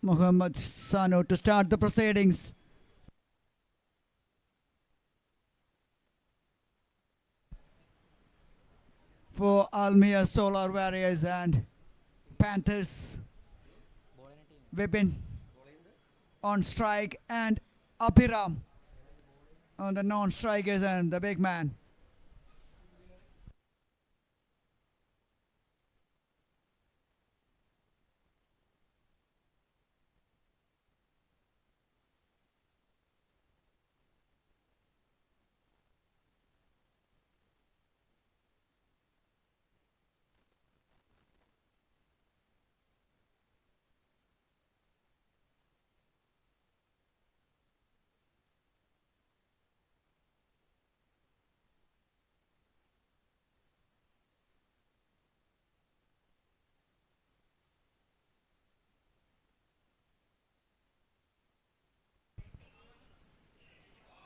Muhammad Sanu to start the proceedings. For Almiya Solar Warriors and Panthers. Vipin on strike and Apiram on the non-strikers and the big man.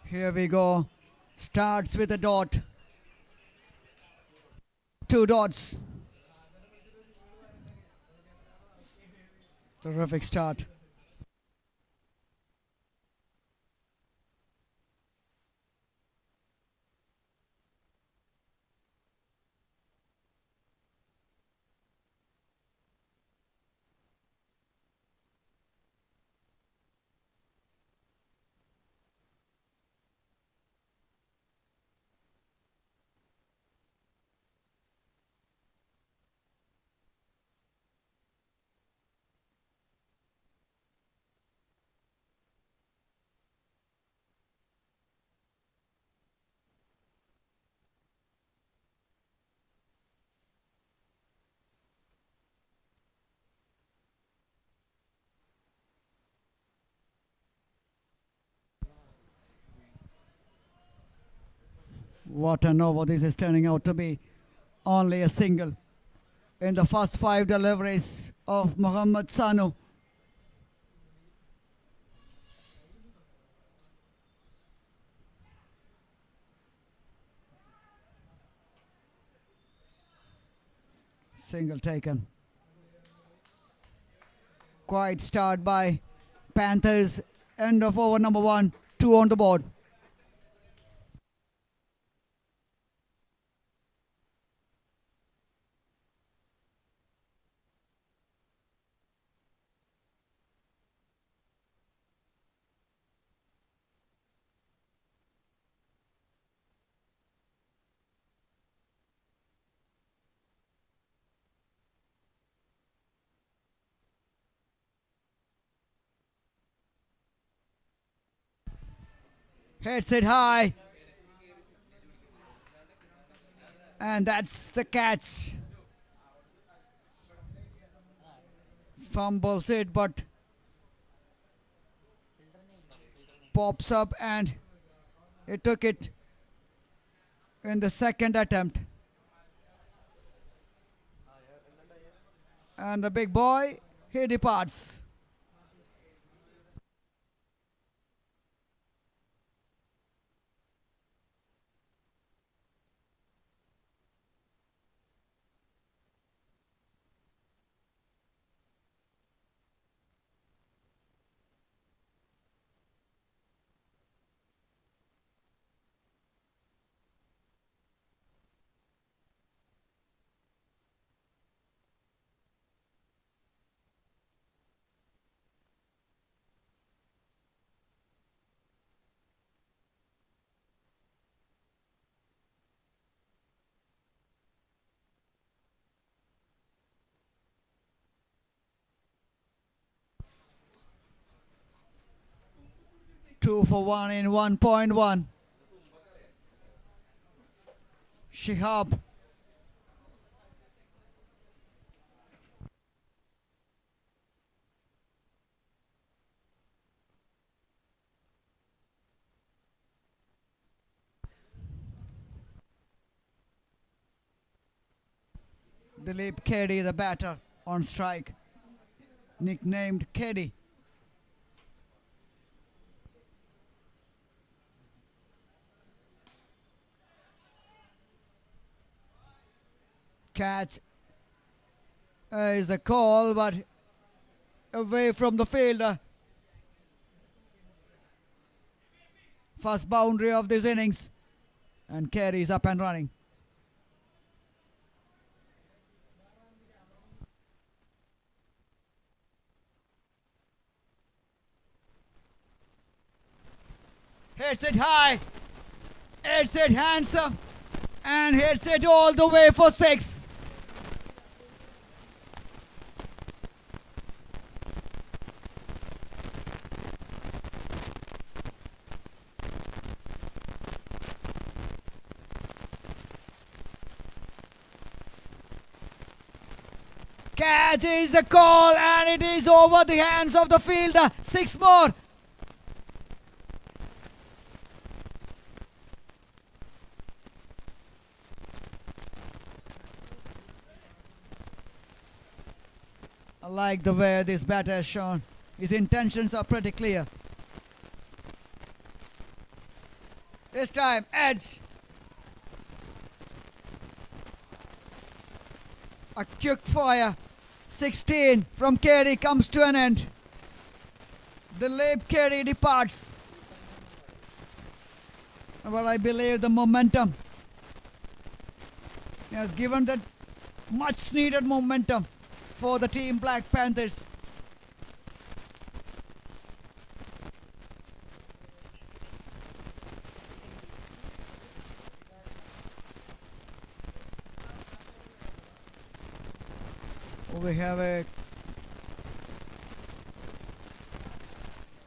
Here we go. Starts with a dot. 2 dots. Terrific start. What an over this is turning out to be. Only a single in the first 5 deliveries of Muhammad Sanu. Single taken. Quiet start by Panthers. End of over number 1. 2 on the board. Hits it high. And that's the catch. Fumbles it, but pops up and he took it in the second attempt. And the big boy, he departs. Two for one in 1.1. Shihab. Dilip Keddy, the batter, on strike. Nicknamed Keddy. Catch is the call, but away from the fielder. First boundary of this innings. And Carey is up and running. Hits it high. Hits it handsome. And hits it all the way for 6. Catch is the call and it is over the hands of the fielder. 6 more. I like the way this batter has shown. His intentions are pretty clear. This time, edge. A quick fire. 16 from Carey comes to an end. The late Carey departs. But I believe the momentum has given that much needed momentum for the team Black Panthers. We have a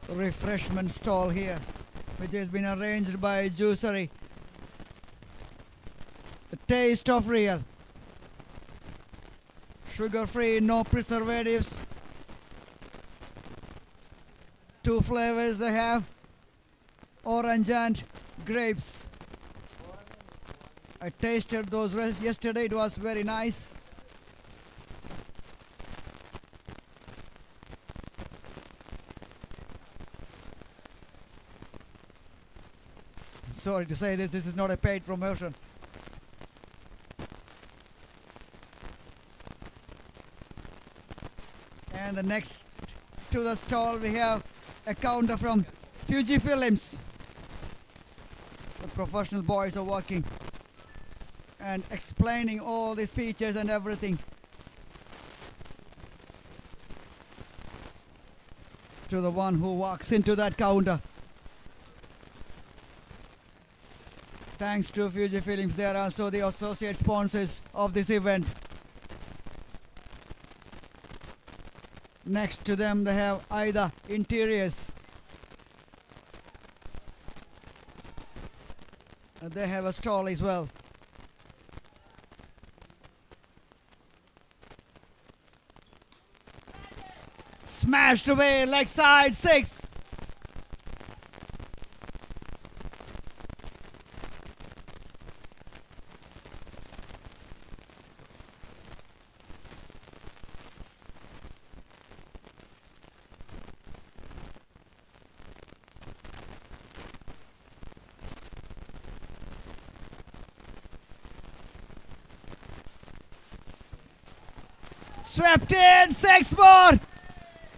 refreshment stall here, which has been arranged by Juicery. The taste of real. Sugar-free, no preservatives. 2 flavors they have, orange and grapes. I tasted those yesterday, it was very nice. Sorry to say this is not a paid promotion. And the next to the stall we have a counter from Fuji Films. The professional boys are working and explaining all these features and everything to the one who walks into that counter. Thanks to Fuji Films, they are also the associate sponsors of this event. Next to them they have Ida Interiors. They have a stall as well. Smashed away, leg side, 6. Swept in, 6 more.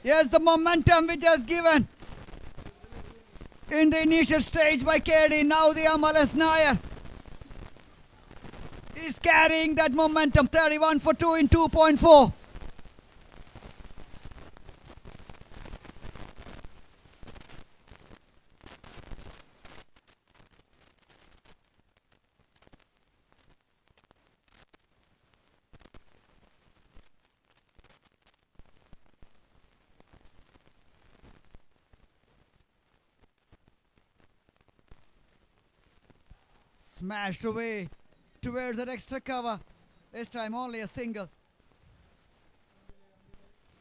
Yes, the momentum which was given in the initial stage by Carey. Now the MLS Nair is carrying that momentum. 31 for 2 in 2.4. Smashed away towards that extra cover. This time only a single.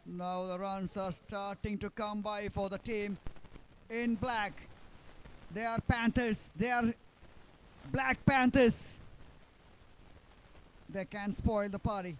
Now the runs are starting to come by for the team in black. They are Panthers. They are Black Panthers. They can spoil the party.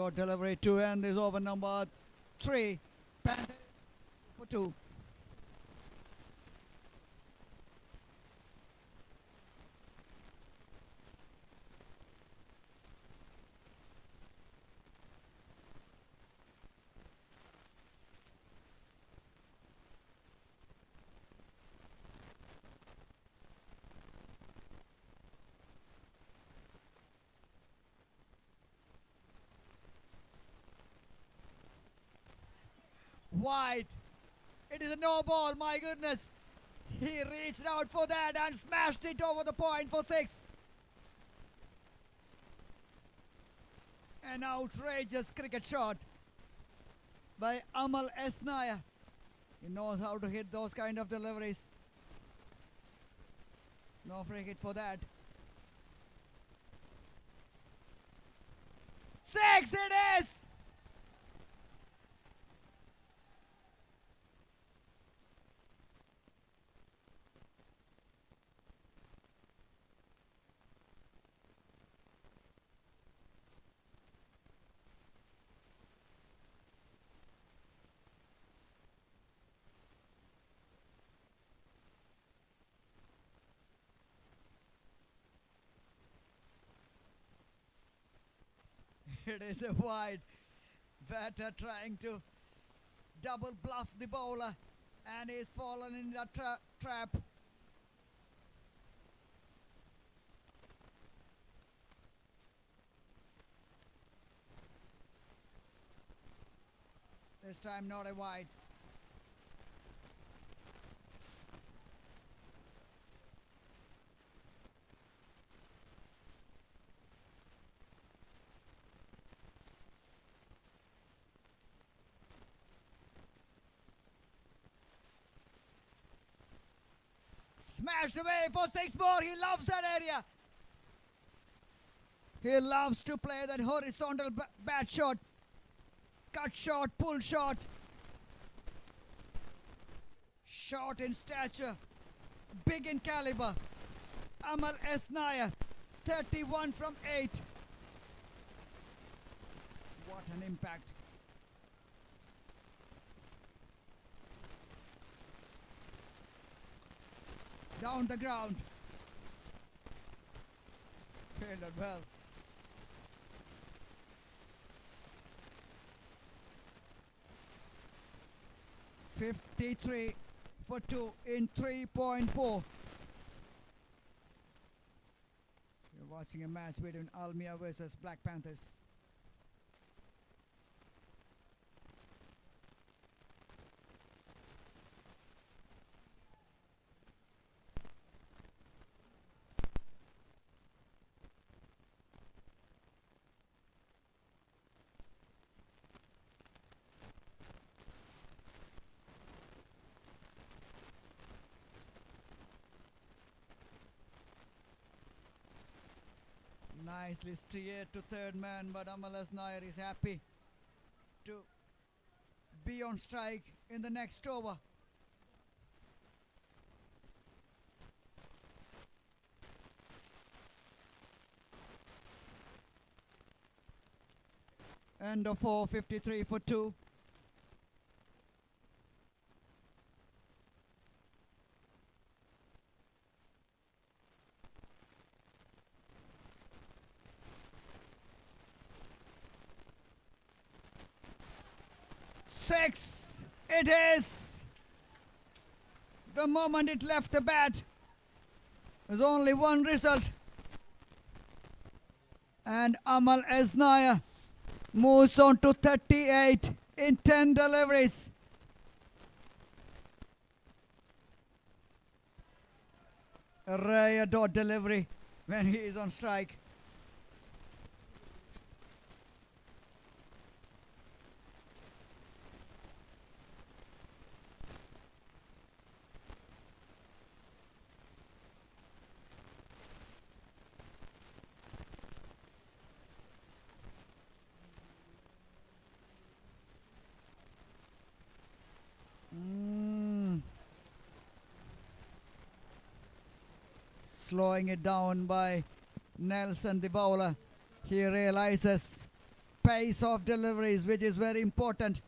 got delivery to end this over number 3. Panthers for 2. Wide. It is a no ball, my goodness. He reached out for that and smashed it over the point for 6. An outrageous cricket shot by Amal Esnaya. He knows how to hit those kind of deliveries. No free hit for that. 6 it is! It is a wide. Batter trying to double bluff the bowler, and he's fallen in the trap. This time not a wide. Smashed away for 6 more. He loves that area. He loves to play that horizontal bat shot. Cut shot, pull shot. Short in stature. Big in caliber. Amal Esnaya. 31 from 8. What an impact. Down the ground. Fielded well. .53 for 2 in 3.4. You're watching a match between Almiya versus Black Panthers. Nicely steered to third man, but Amal Esnaya is happy to be on strike in the next over. End of 4, 53 for 2. Six, it is. The moment it left the bat, there's only one result. And Amal Esnaya moves on to 38 in 10 deliveries. A rare dot delivery when he is on strike. Slowing it down by Nelson the bowler. He realizes pace of deliveries, which is very important.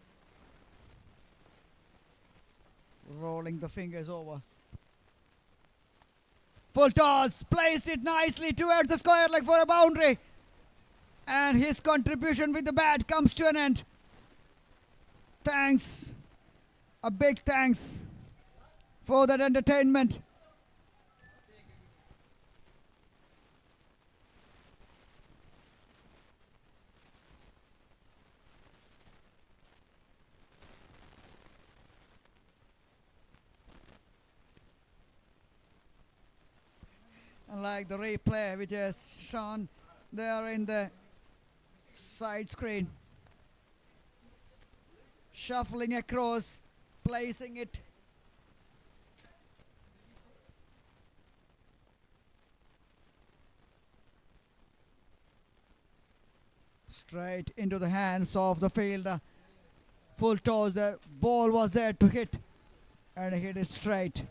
Rolling the fingers over. Full toss, placed it nicely towards the square leg for a boundary. And his contribution with the bat comes to an end. Thanks, a big thanks for that entertainment. Like the replay which is shown there in the side screen. Shuffling across, placing it. Straight into the hands of the fielder. Full toss, the ball was there to hit and he hit it straight.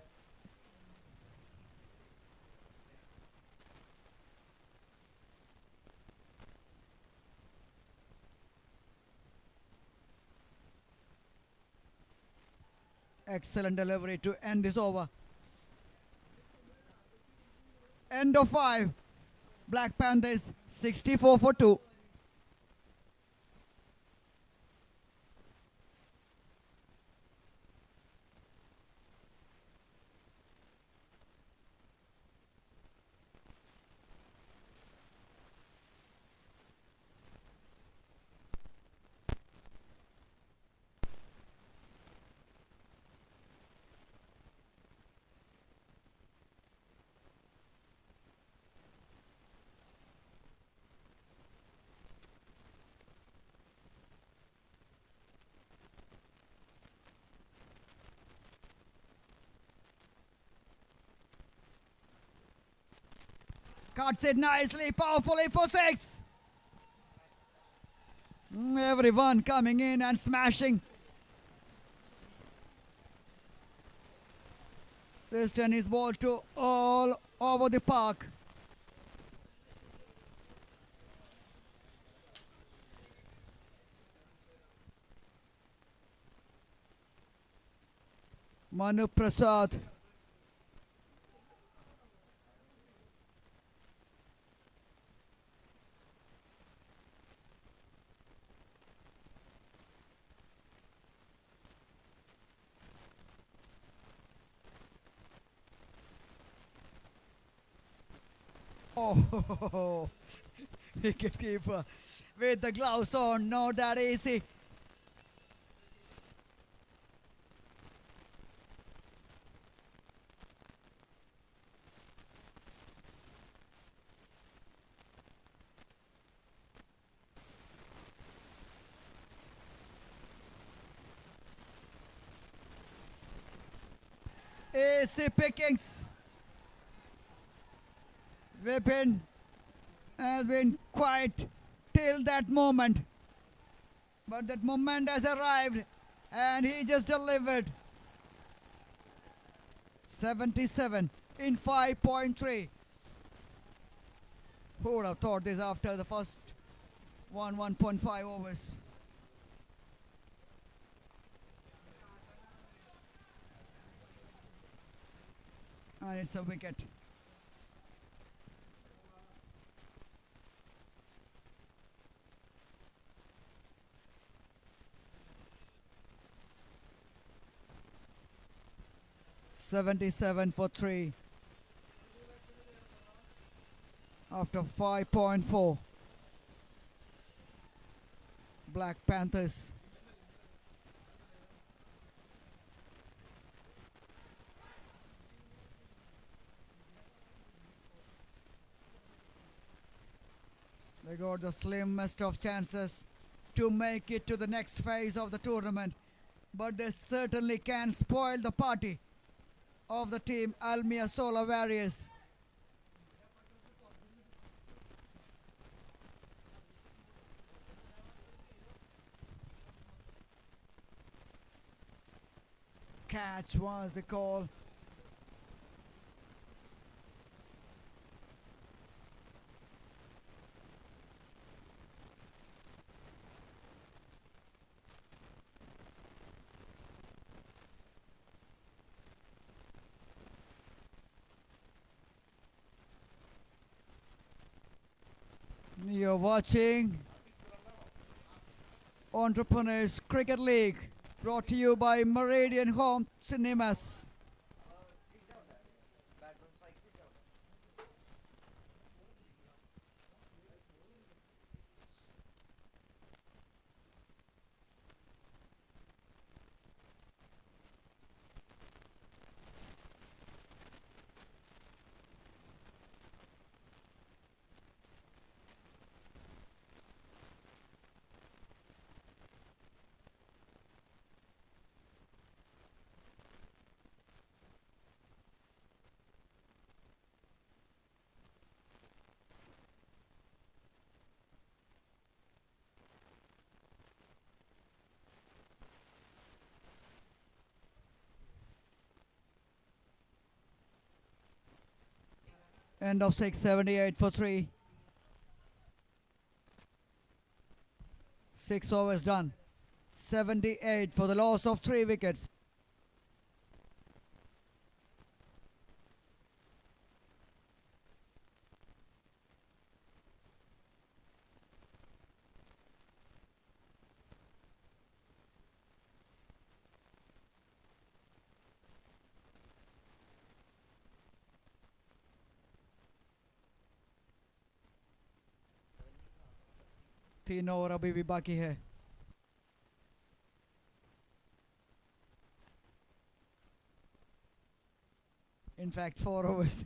Excellent delivery to end this over. End of 5. Black Panthers 64 for 2. Cuts it nicely, powerfully for 6. Everyone coming in and smashing. This tennis ball to all over the park. Manu Prasad. Oh, wicket keeper with the gloves on, not that easy. Easy pickings. Vipin has been quiet till that moment. But that moment has arrived and he just delivered. 77 in 5.3. Who would have thought this after the first 1.5 overs? And it's a wicket. $77 for 3 after 5.4. Black Panthers. They got the slimmest of chances to make it to the next phase of the tournament, but they certainly can spoil the party of the team Almiya Solar Warriors. Catch was the call. watching Entrepreneurs Cricket League, brought to you by Meridian Home Cinemas. End of 6, 78 for 3. 6 overs done. 78 for the loss of 3 wickets. तीन over अभी भी बाकी है. In fact, 4 overs.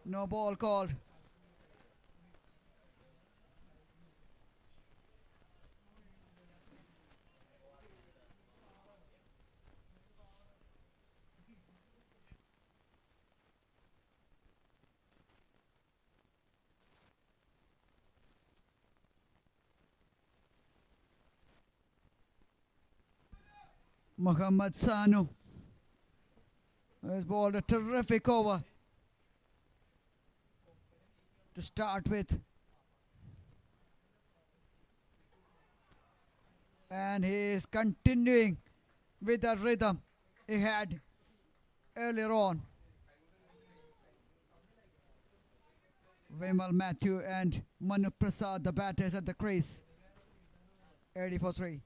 No ball called. Muhammad Sanu has bowled a terrific over to start with, and he is continuing with the rhythm he had earlier on. Vimal Matthew and Manu Prasad, the batters at the crease. 80 for 3.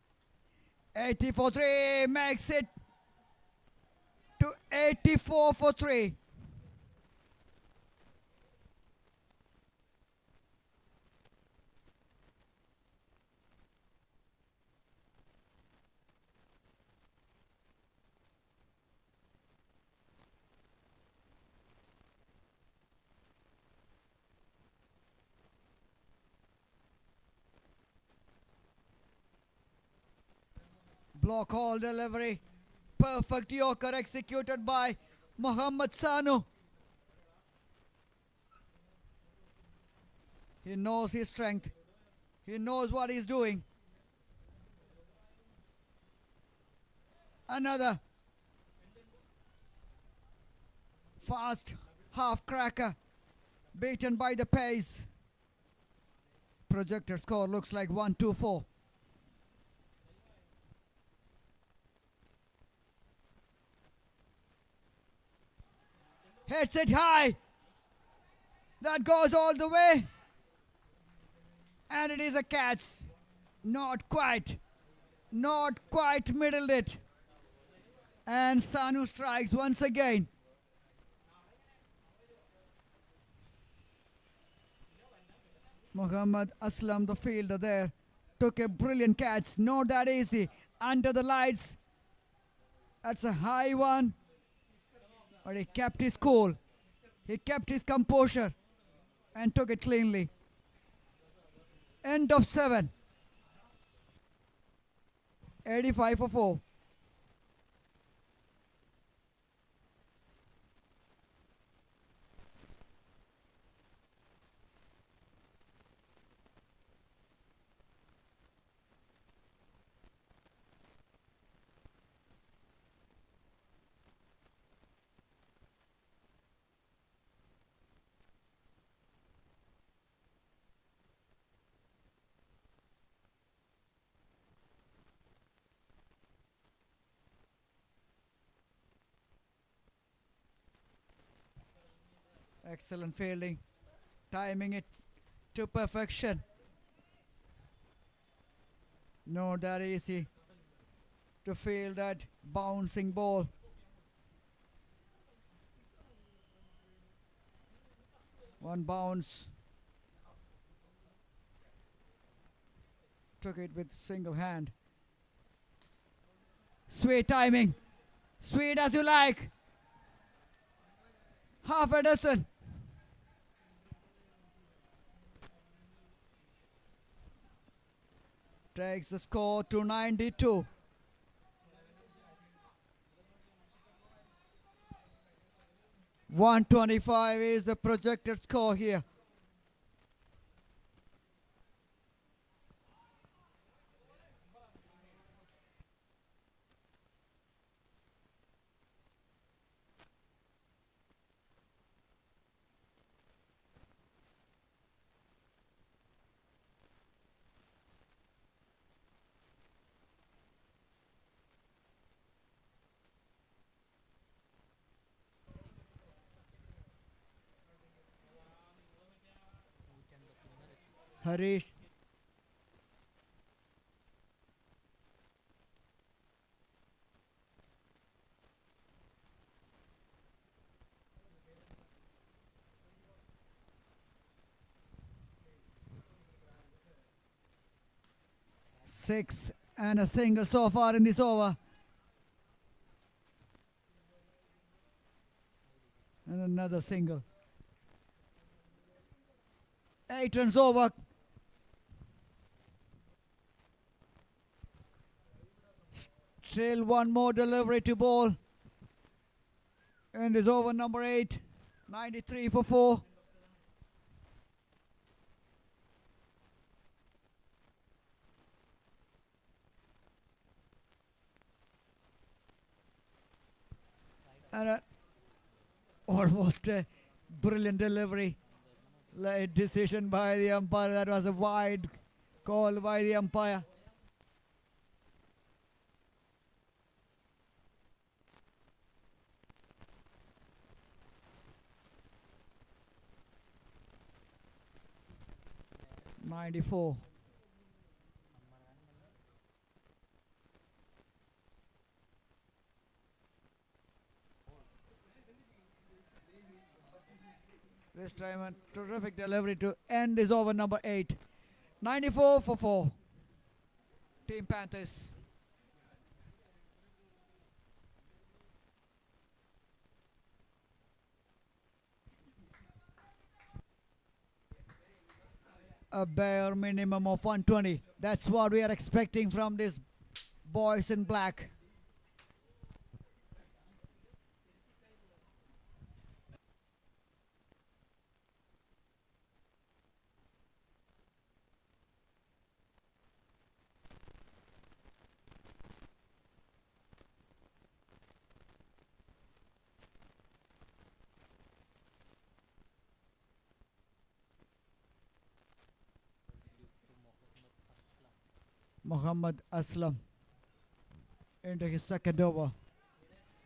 80 for 3 makes it to 84 for 3. Block hole delivery. Perfect Yorker executed by Muhammad Sanu. He knows his strength. He knows what he's doing. Another fast half cracker beaten by the pace. Projected score looks like 1-2-4. Hits it high. That goes all the way. And it is a catch. Not quite. Not quite middled it. And Sanu strikes once again. Muhammad Aslam, the fielder there, took a brilliant catch. Not that easy. Under the lights. That's a high one. But he kept his cool. He kept his composure and took it cleanly. End of 7. 85 for 4. Excellent fielding, timing it to perfection. Not that easy to field that bouncing ball. One bounce. Took it with single hand. Sweet timing. Sweet as you like. Half a dozen. Takes the score to 92. .125 is the projected score here. Harish. Six and a single so far in this over. And another single. 8 runs over. Still one more delivery to ball. And is over number 8. 93 for 4. And almost a brilliant delivery. Late decision by the umpire. That was a wide call by the umpire. .94. This time a terrific delivery to end is over number 8. 94 for 4. Team Panthers. A bare minimum of 120. That's what we are expecting from these boys in black. Muhammad Aslam into his second over.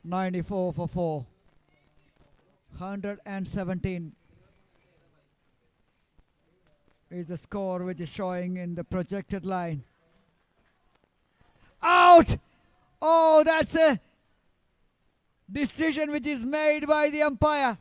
94 for 4. 117 is the score which is showing in the projected line. Out! Oh, that's a decision which is made by the umpire.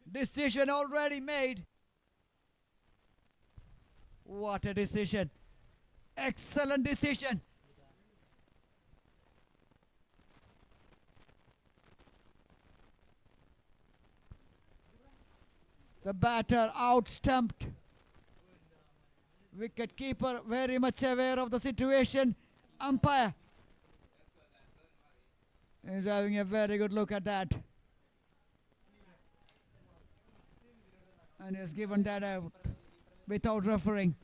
Decision already made. What a decision. Excellent decision. The batter out-stumped. Wicket keeper very much aware of the situation. Umpire is having a very good look at that. And has given that out without referring.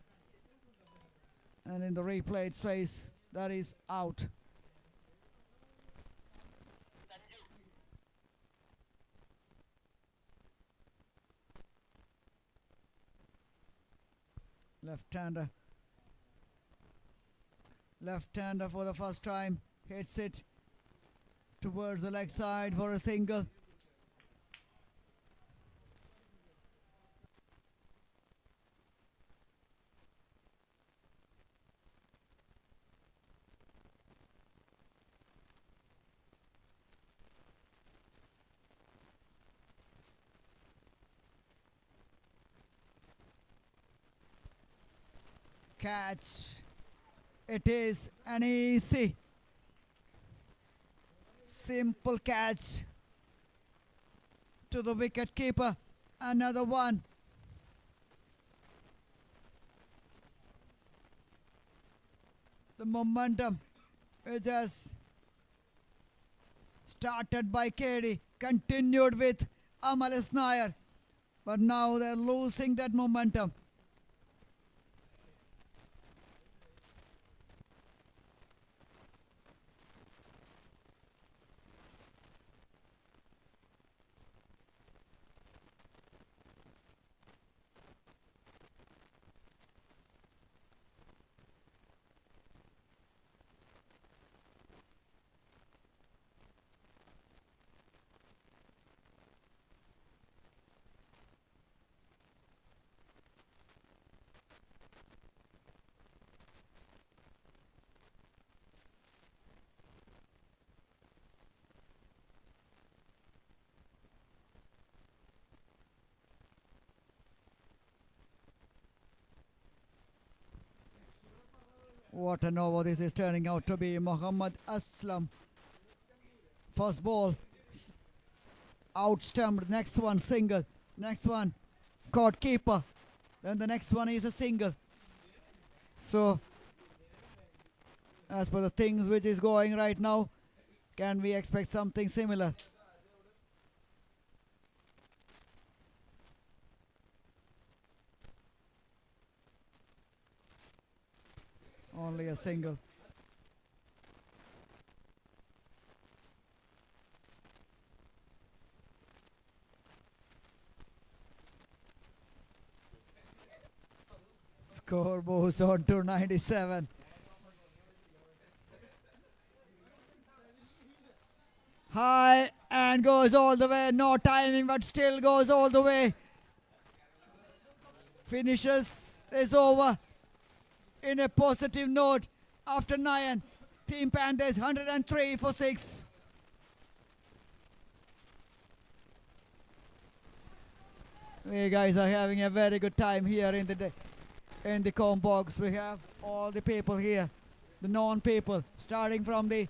And in the replay it says that is out. Left-hander. Left-hander for the first time. Hits it towards the leg side for a single. Catch. It is an easy, simple catch to the wicket keeper. Another one. The momentum is just started by KD, continued with Amalis Nair, but now they're losing that momentum. What an over this is turning out to be. Mohammad Aslam. First ball. Outstumped. Next one single. Next one caught keeper. Then the next one is a single. So as per the things which is going right now, can we expect something similar? Only a single. Score moves on to 97. High and goes all the way. No timing, but still goes all the way. Finishes this over in a positive note after 9. Team Panthers 103 for 6. We guys are having a very good time here in the comp box. We have all the people here, the non-people, starting from the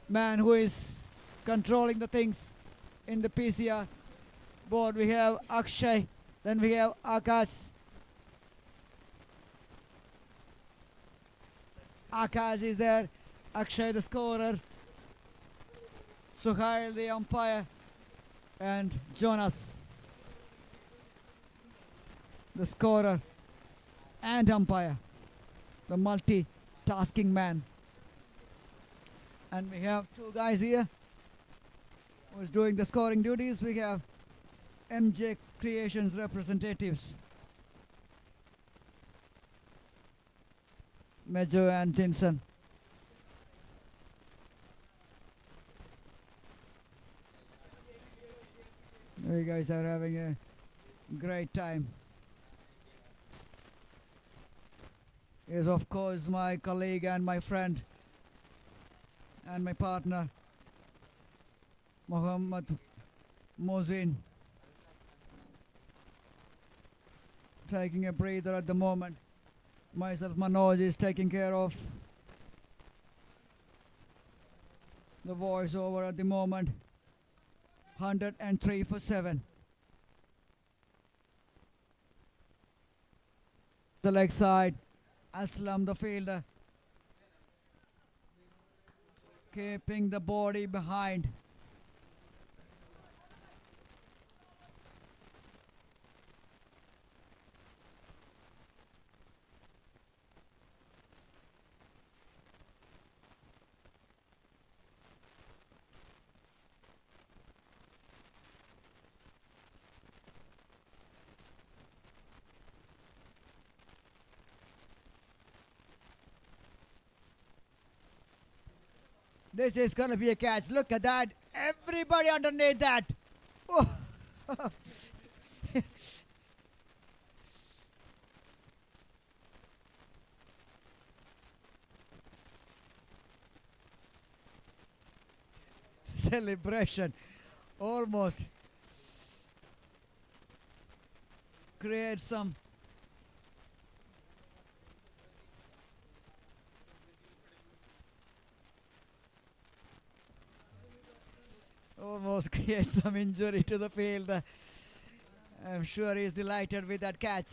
man who is controlling the things in the PCR board. We have Akshay, then we have Akash. Akash is there, Akshay the scorer, Suhail the umpire, and Jonas the scorer and umpire, the multitasking man. And we have two guys here who's doing the scoring duties. We have MJ Creations representatives, Mejo and Jinson. You guys are having a great time. Is of course my colleague and my friend and my partner, Mohammad Mozin, taking a breather at the moment. Myself, Manoj, is taking care of the voiceover at the moment. 103 for 7. The leg side, Aslam the fielder, keeping the body behind. This is gonna be a catch. Look at that. Everybody underneath that. Oh. Celebration. Almost. Create some. Almost create some injury to the field. I'm sure he's delighted with that catch.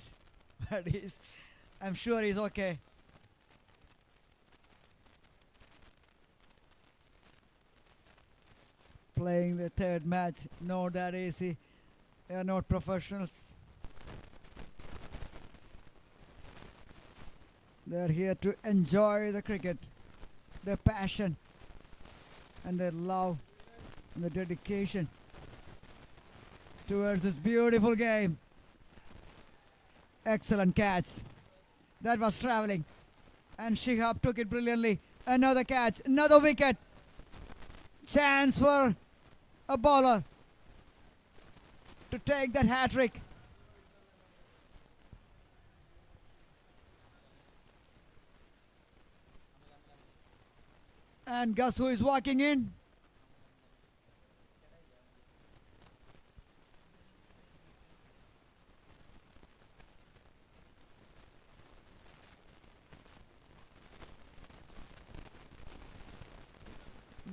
But I'm sure he's okay. Playing the third match, not that easy. They are not professionals. They're here to enjoy the cricket, their passion and their love and the dedication towards this beautiful game. Excellent catch. That was traveling. And Shihab took it brilliantly. Another catch, another wicket. Chance for a bowler to take that hat-trick. And guess who is walking in?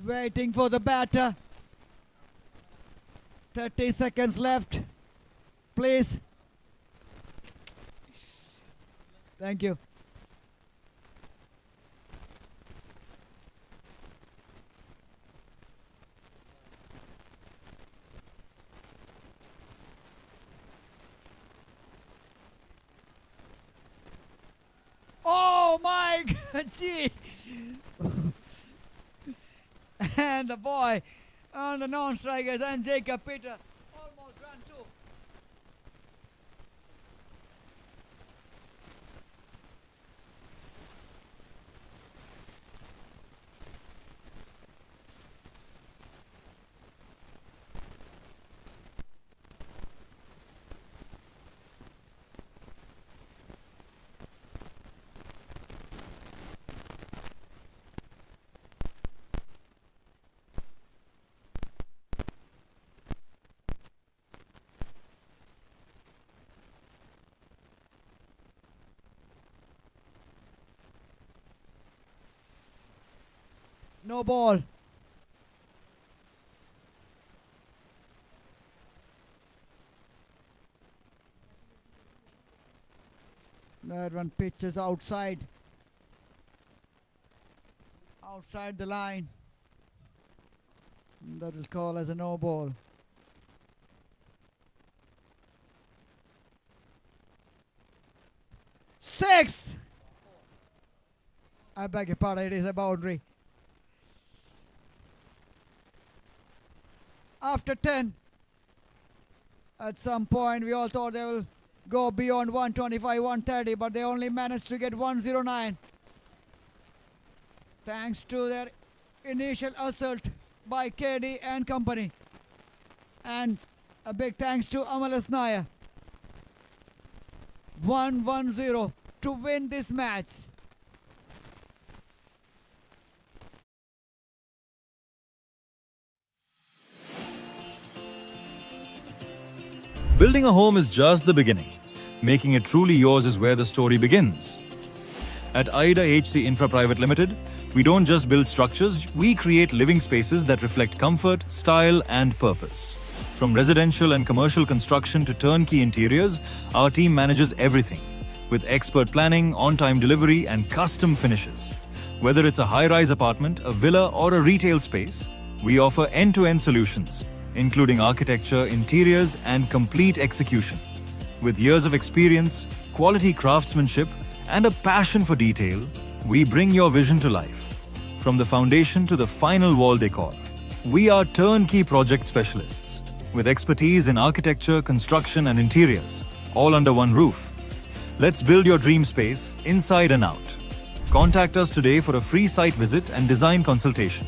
Waiting for the batter. 30 seconds left. Please. Thank you. Oh my God, gee. And the boy on the non-strikers and Jacob Peter almost ran too. No ball. That one pitches outside. Outside the line. That will call as a no ball. Six! I beg your pardon, it is a boundary. After 10, at some point we all thought they will go beyond 125, 130, but they only managed to get 109. Thanks to their initial assault by KD and company. And a big thanks to Amalas Naya. 1-1-0 to win this match. Building a home is just the beginning. Making it truly yours is where the story begins. At AIDA HC Infra Private Limited, we don't just build structures, we create living spaces that reflect comfort, style, and purpose. From residential and commercial construction to turnkey interiors, our team manages everything, with expert planning, on-time delivery, and custom finishes. Whether it's a high-rise apartment, a villa, or a retail space, we offer end-to-end solutions, including architecture, interiors, and complete execution. With years of experience, quality craftsmanship, and a passion for detail, we bring your vision to life. From the foundation to the final wall decor, we are turnkey project specialists, with expertise in architecture, construction, and interiors, all under one roof. Let's build your dream space inside and out. Contact us today for a free site visit and design consultation.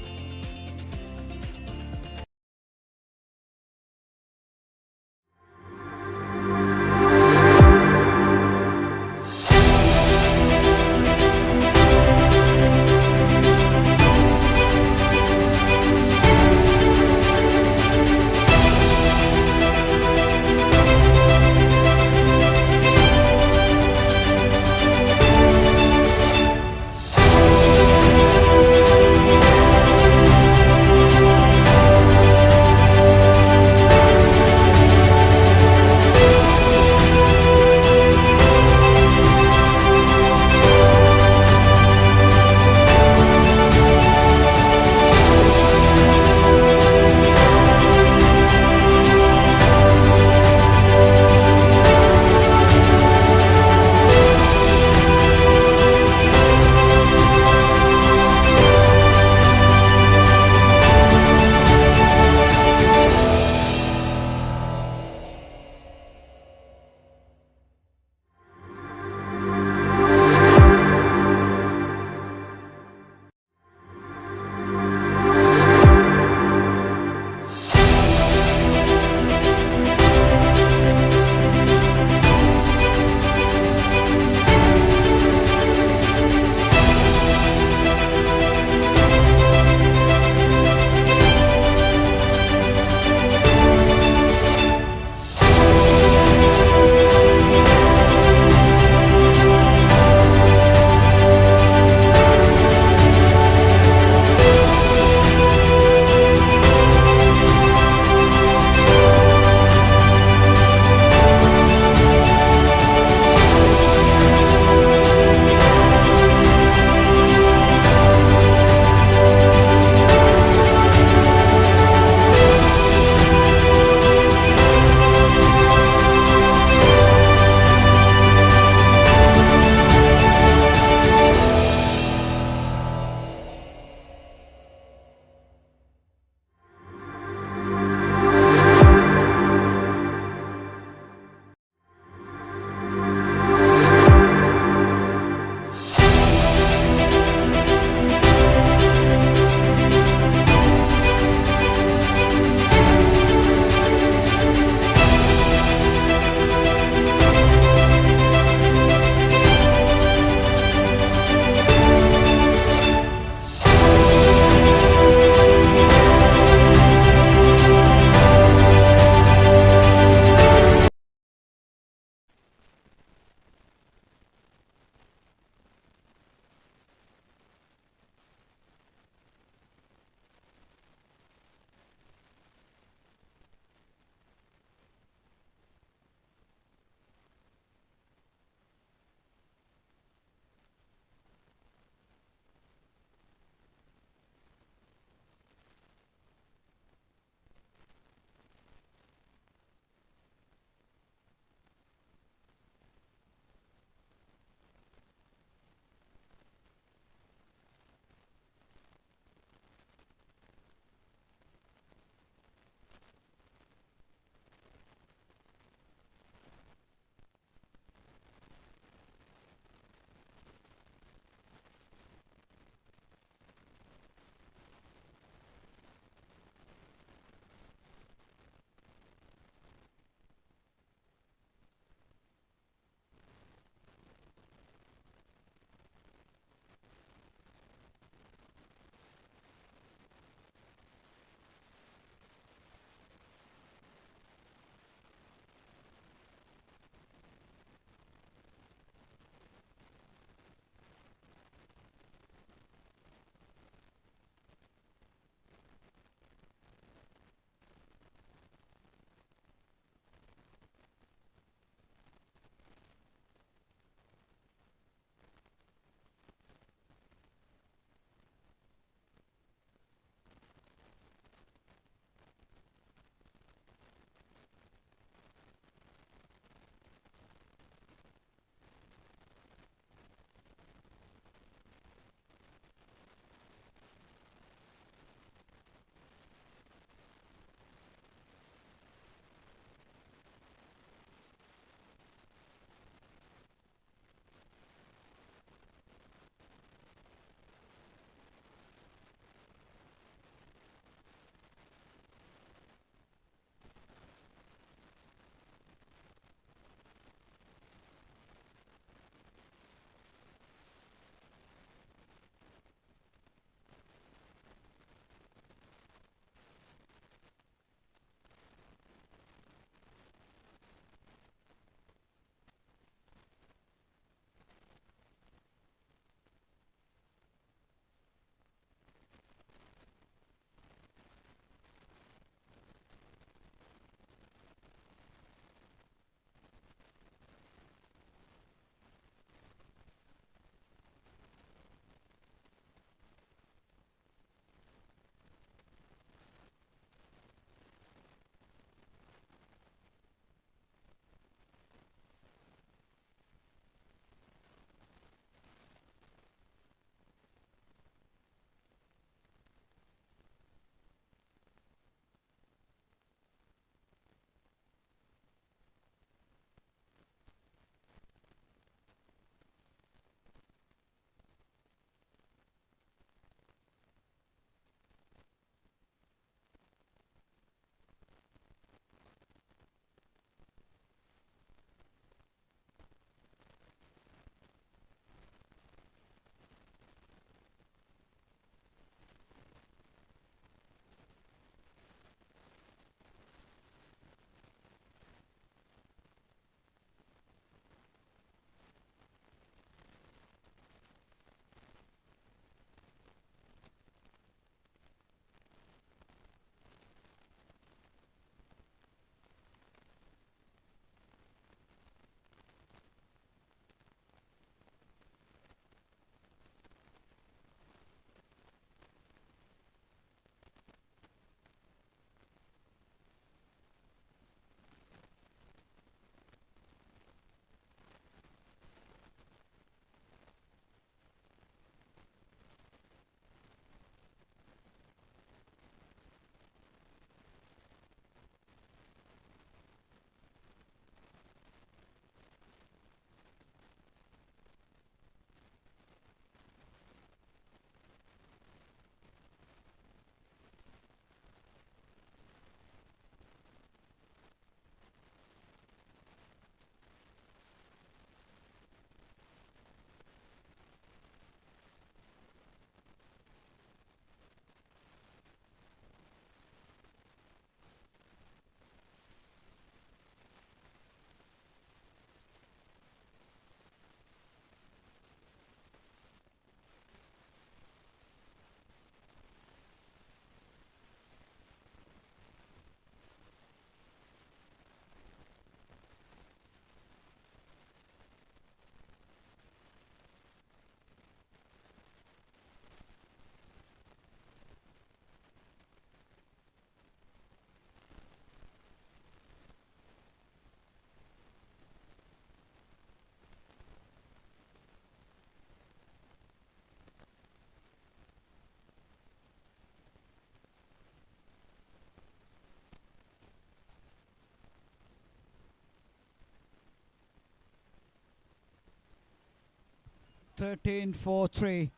13-4-3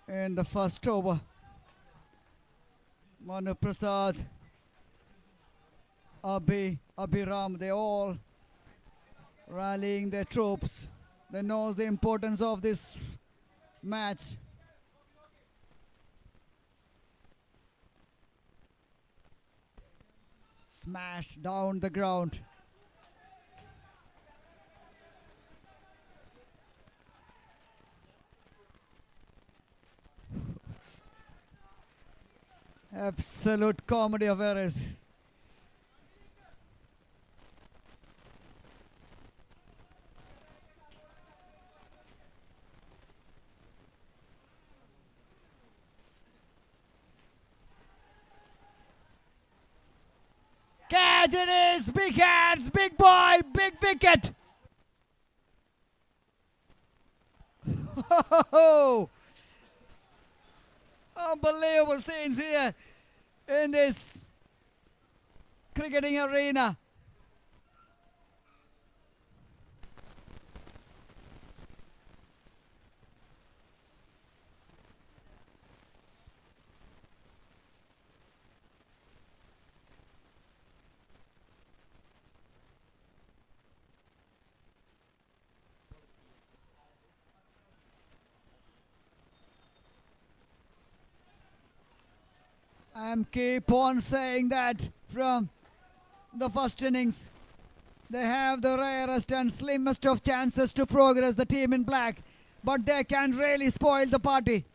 in the first over. Manu Prasad, Abhiram, they all rallying their troops. They know the importance of this match. Smash down the ground. Absolute comedy of errors. Catch it is, big hands, big boy, big wicket. Unbelievable scenes here in this cricketing arena. I'm keep on saying that from the first innings. They have the rarest and slimmest of chances to progress, the team in black, but they can really spoil the party.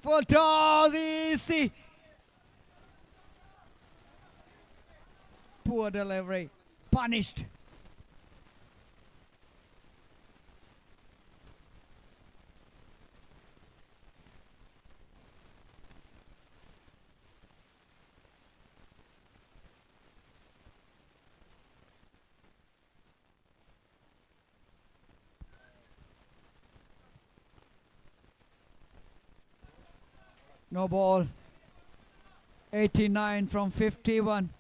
Full toss, easy. Poor delivery, punished. No ball. 89 from 51.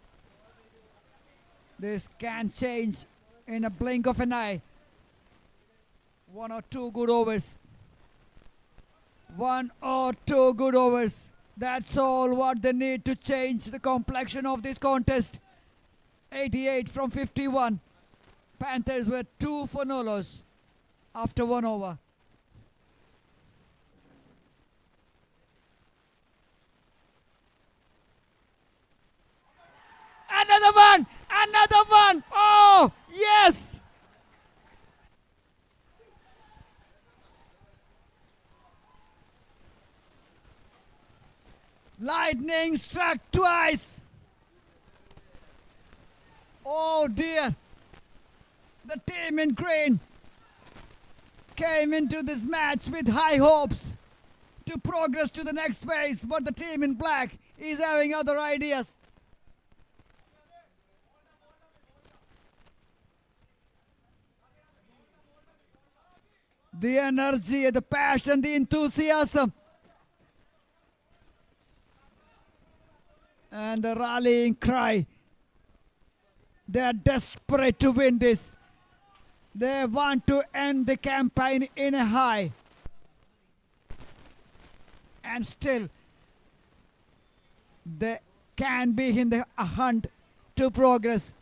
This can change in a blink of an eye. 1 or 2 good overs. 1 or 2 good overs. That's all what they need to change the complexion of this contest. 88 from 51. Panthers were 2 for no loss after 1 over. Another one! Another one! Oh, yes! Lightning struck twice. Oh dear. The team in green came into this match with high hopes to progress to the next phase, but the team in black is having other ideas. The energy, the passion, the enthusiasm, and the rallying cry. They are desperate to win this. They want to end the campaign in a high. And still, they can be in the hunt to progress.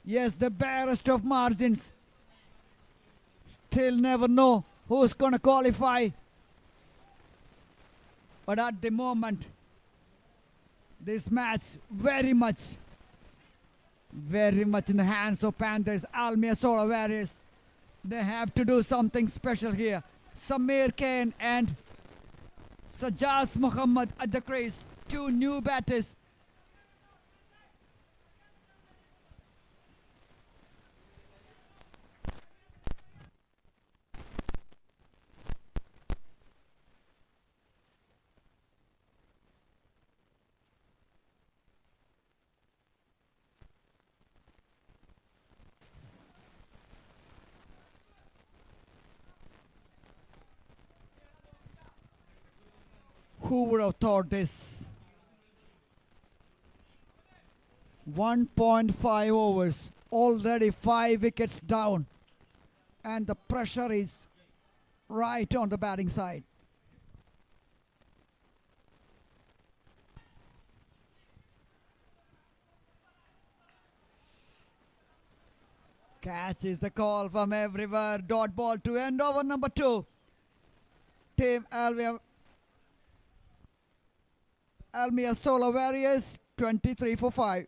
Yes, the barest of margins. Still never know who's going to qualify. But at the moment, this match very much in the hands of Panthers. Almiya Solar Warriors. They have to do something special here. Samir Khan and Sajaz Muhammad at the crease. 2 new batters. Who would have thought this? 1.5 overs, already 5 wickets down, and the pressure is right on the batting side. Catch is the call from everywhere. Dot ball to end over number 2. Team Almiya Solo Warriors 23 for 5.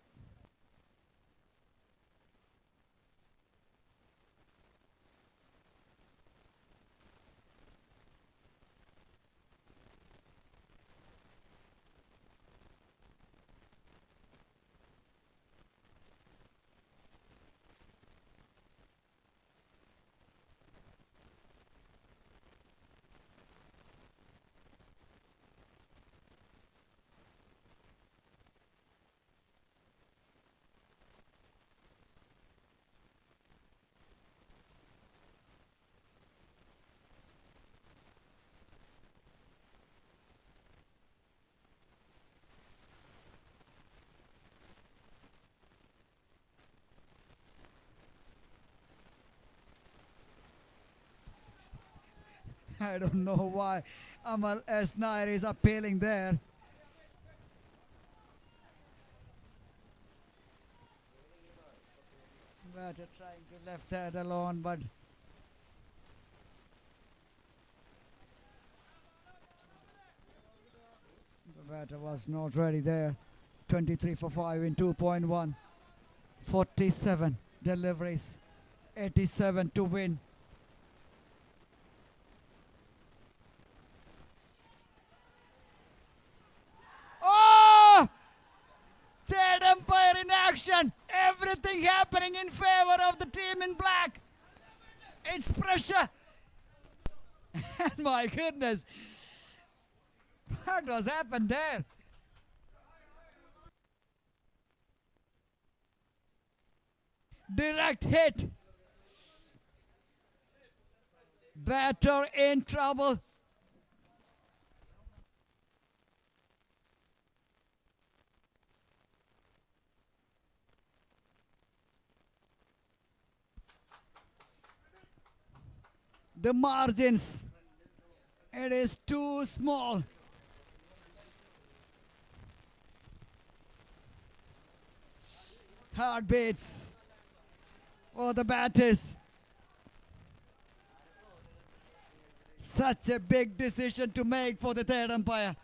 I don't know why Amal S. Nair is appealing there. Batter trying to left that alone, but the batter was not ready there. 23 for 5 in 2.1. 47 deliveries. 87 to win. Oh! Third umpire in action. Everything happening in favor of the team in black. It's pressure. And my goodness. What was happened there? Direct hit. Batter in trouble. The margins. It is too small. Heartbeats for the batters. Such a big decision to make for the third umpire.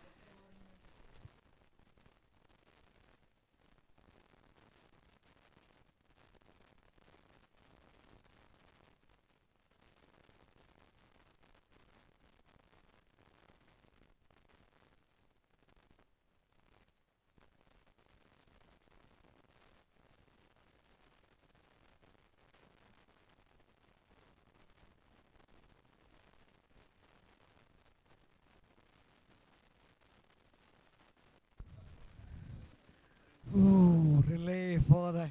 Ooh, relief for the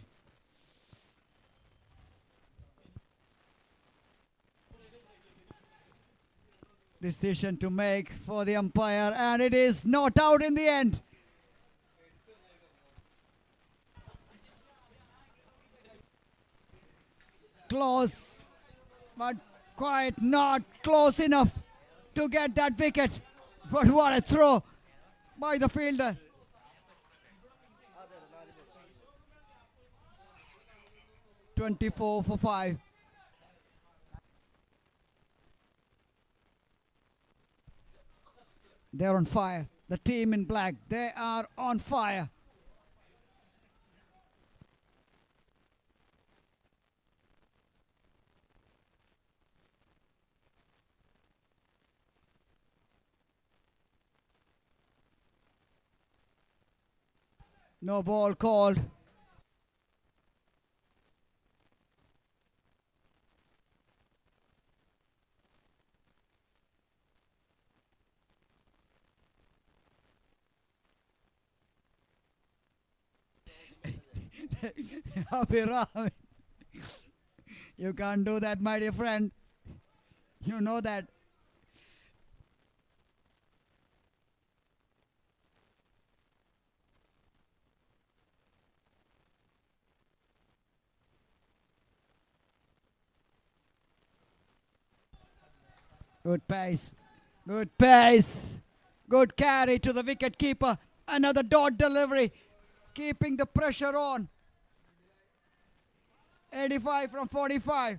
decision to make for the umpire, and it is not out in the end. Close, but quite not close enough to get that wicket. But what a throw by the fielder. "24 for 5. They're on fire. The team in black, they are on fire. No ball called. Abhiram, you can't do that, my dear friend. You know that. Good pace. Good pace. Good carry to the wicket keeper. Another dot delivery. Keeping the pressure on. 85 from 45.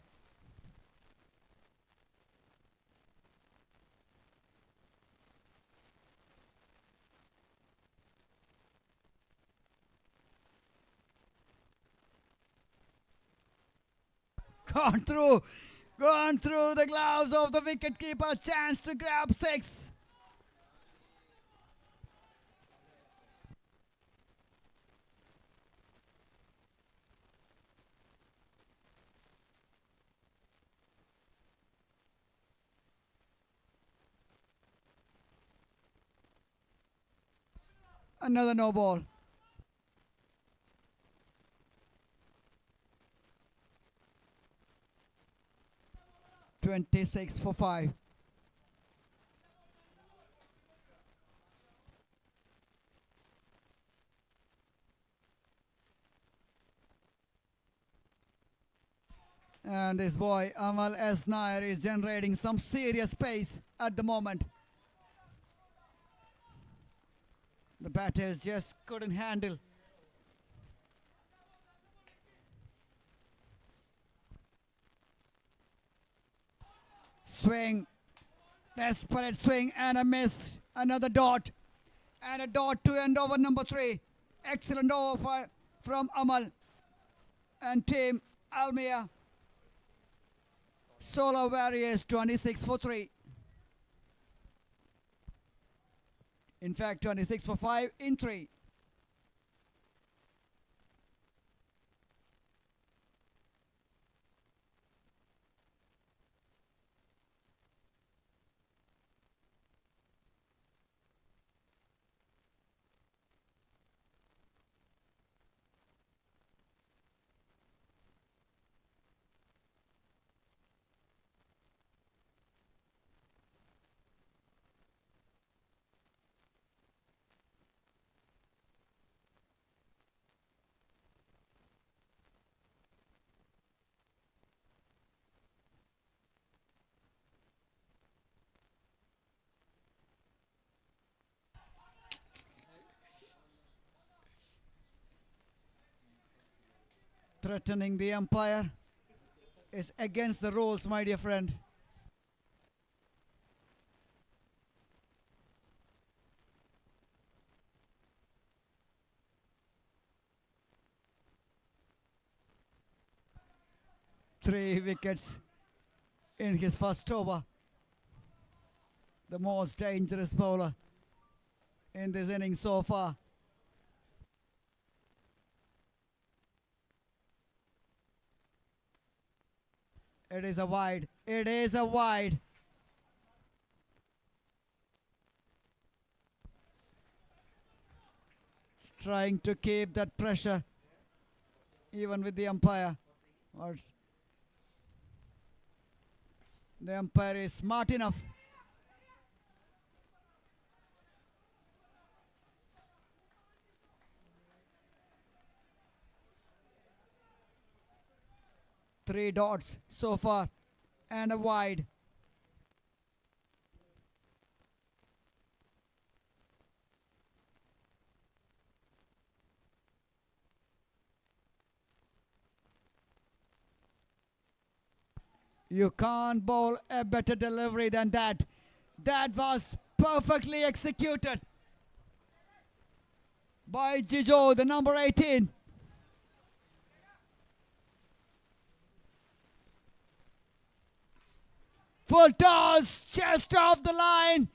Gone through the gloves of the wicketkeeper. Chance to grab 6. Another no ball. (26 for 5). And this boy Amal S. Nair is generating some serious pace at the moment. The batters just couldn't handle. Swing. Desperate swing and a miss. Another dot. And a dot to end over number 3. Excellent over from Amal and team Almiya. Solo Warriors 26 for 3. In fact, 26 for 5 in 3. Threatening the umpire is against the rules, my dear friend. Three wickets in his first over. The most dangerous bowler in this inning so far. It is a wide. It is a wide. Trying to keep that pressure even with the umpire. Or the umpire is smart enough. Three dots so far and a wide. You can't bowl a better delivery than that. That was perfectly executed by Jijo, the number 18. Full toss, chest off the line.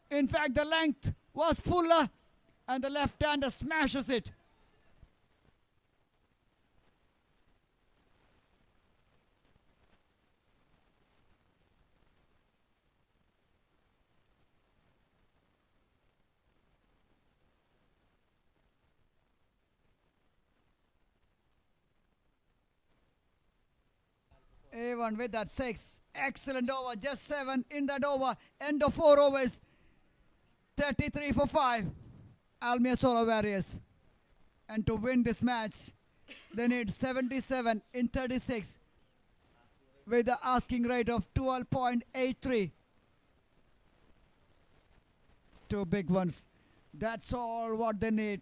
In fact, the length was fuller and the left-hander smashes it. Even with that 6, excellent over, just 7 in that over, end of 4 overs, 33 for 5, Almiya Solo Warriors. And to win this match, they need 77 in 36 with the asking rate of 12.83. Two big ones. That's all what they need.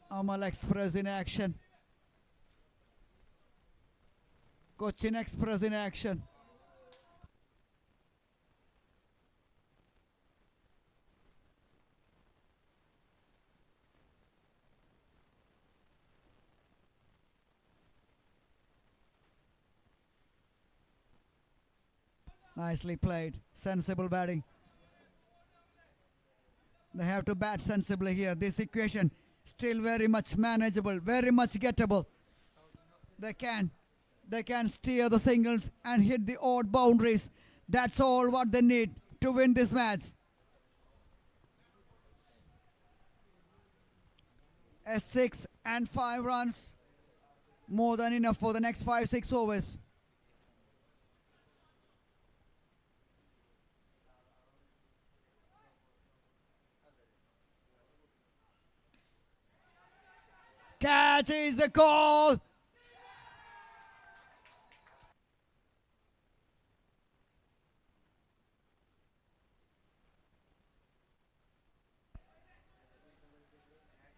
Amal Express in action. Cochin Express in action. Nicely played. Sensible batting. They have to bat sensibly here. This equation still very much manageable, very much gettable. They can steer the singles and hit the odd boundaries. That's all what they need to win this match. A 6 and 5 runs, more than enough for the next 5-6 overs. Catch is the call.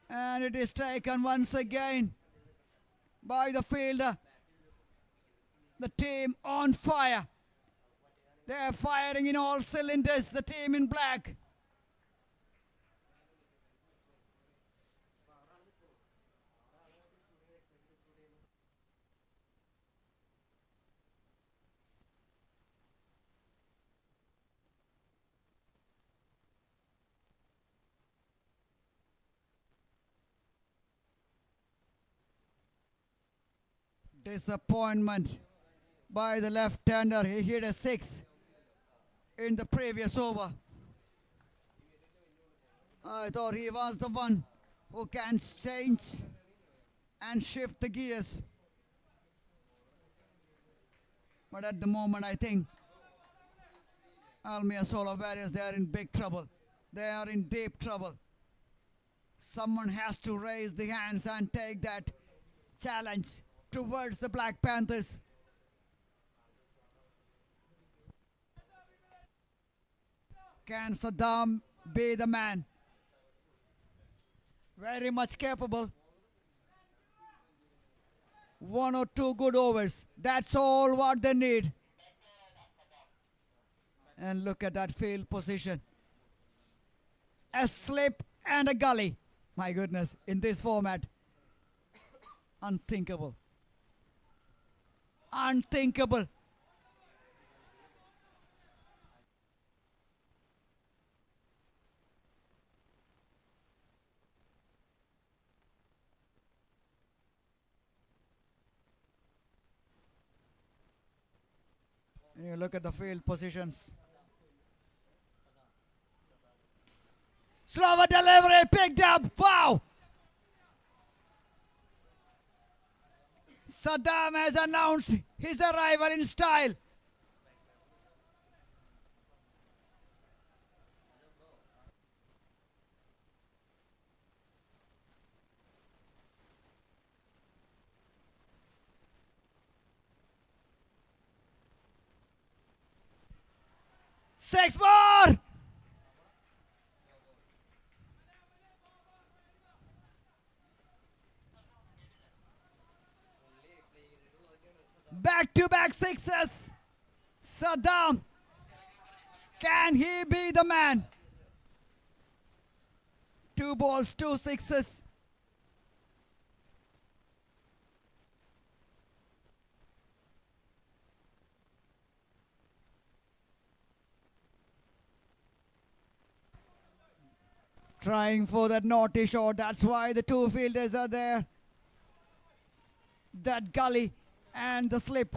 And it is taken once again by the fielder. The team on fire. They are firing in all cylinders, the team in black. Disappointment by the left-hander. He hit a 6 in the previous over. I thought he was the one who can change and shift the gears. But at the moment, I think Almiya Solo Warriors, they are in big trouble. They are in deep trouble. Someone has to raise the hands and take that challenge towards the Black Panthers. Can Saddam be the man? Very much capable. 1 or 2 good overs. That's all what they need. And look at that field position. A slip and a gully. My goodness, in this format. Unthinkable. Unthinkable. And you look at the field positions. Slower delivery, picked up. Wow! Saddam has announced his arrival in style. Six more! Back-to-back sixes. Saddam, can he be the man? 2 balls, 2 sixes. Trying for that naughty shot. That's why the 2 fielders are there. That gully and the slip.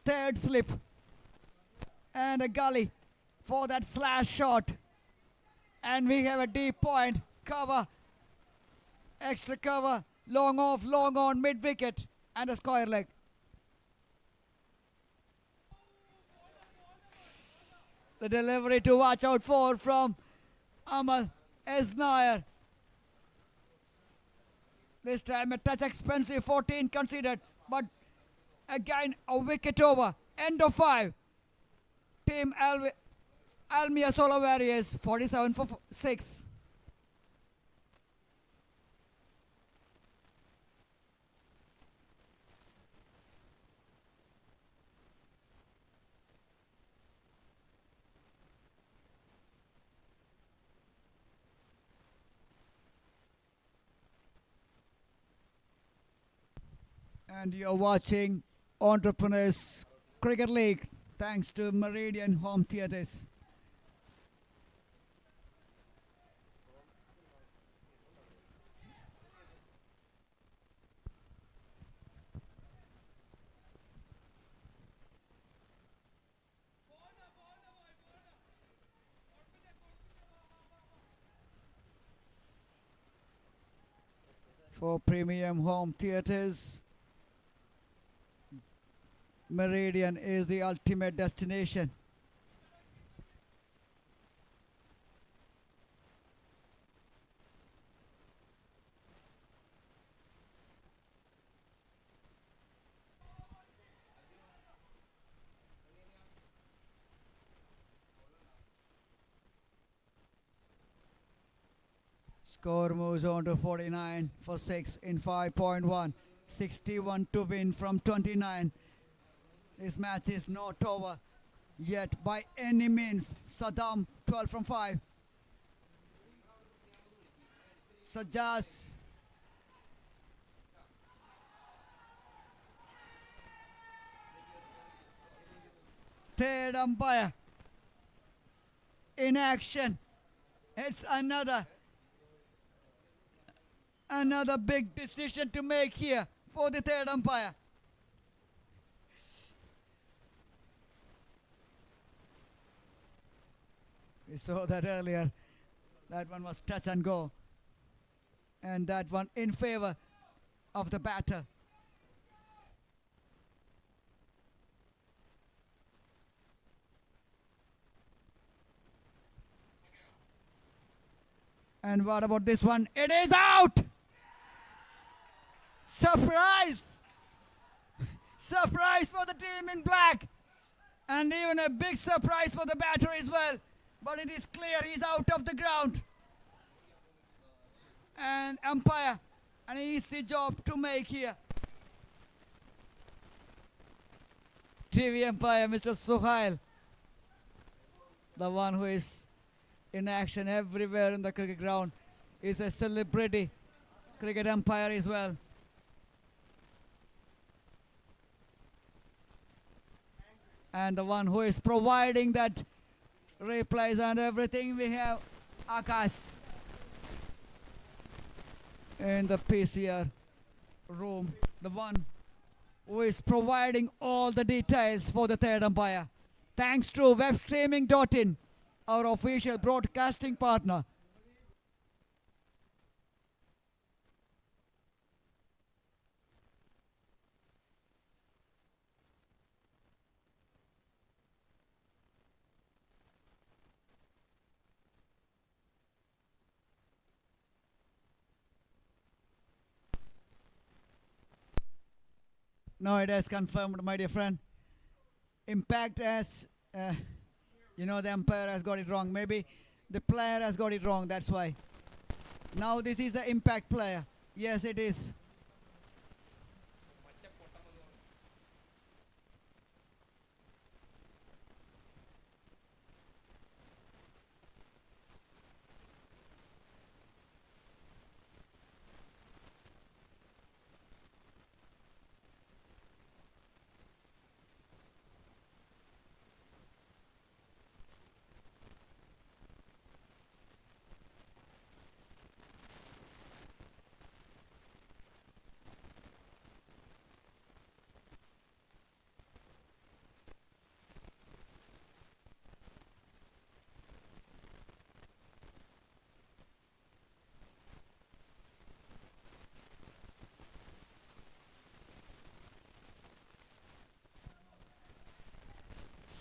3rd slip. And a gully for that slash shot. And we have a deep point cover Extra cover, long off, long on, mid wicket, and a square leg. The delivery to watch out for from Amal Esnair. This time a touch expensive, 14 considered, but again a wicket over. End of 5. Team Almiya Solo Warriors 47 for 6. And you're watching Entrepreneurs Cricket League thanks to Meridian Home Theatres. For premium home theatres, Meridian is the ultimate destination. Score moves on to 49 for 6 in 5.1. 61 to win from 29. This match is not over yet by any means. Saddam 12 from 5. Sajaz. Third umpire in action. It's another big decision to make here for the third umpire. We saw that earlier. That one was touch and go. And that one in favor of the batter. And what about this one? It is out! Surprise! Surprise for the team in black. And even a big surprise for the batter as well. But it is clear he's out of the ground. And umpire, an easy job to make here. TV umpire, Mr. Suhail. The one who is in action everywhere in the cricket ground. Is a celebrity cricket umpire as well. And the one who is providing that replies and everything, we have Akash in the PCR room, the one who is providing all the details for the third umpire. Thanks to webstreaming.in, our official broadcasting partner. No, it has confirmed, my dear friend. Impact as, the umpire has got it wrong. Maybe the player has got it wrong, that's why. Now this is the impact player. Yes, it is.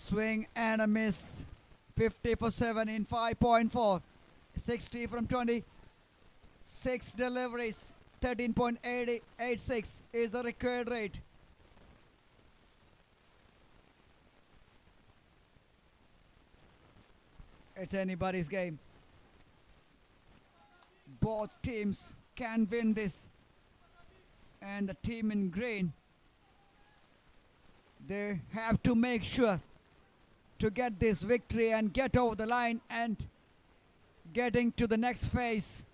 Swing and a miss. 50 for 7 in 5.4. 60 from 20. 6 deliveries. 13.86 is the required rate. It's anybody's game. Both teams can win this. And the team in green, they have to make sure to get this victory and get over the line and getting to the next phase.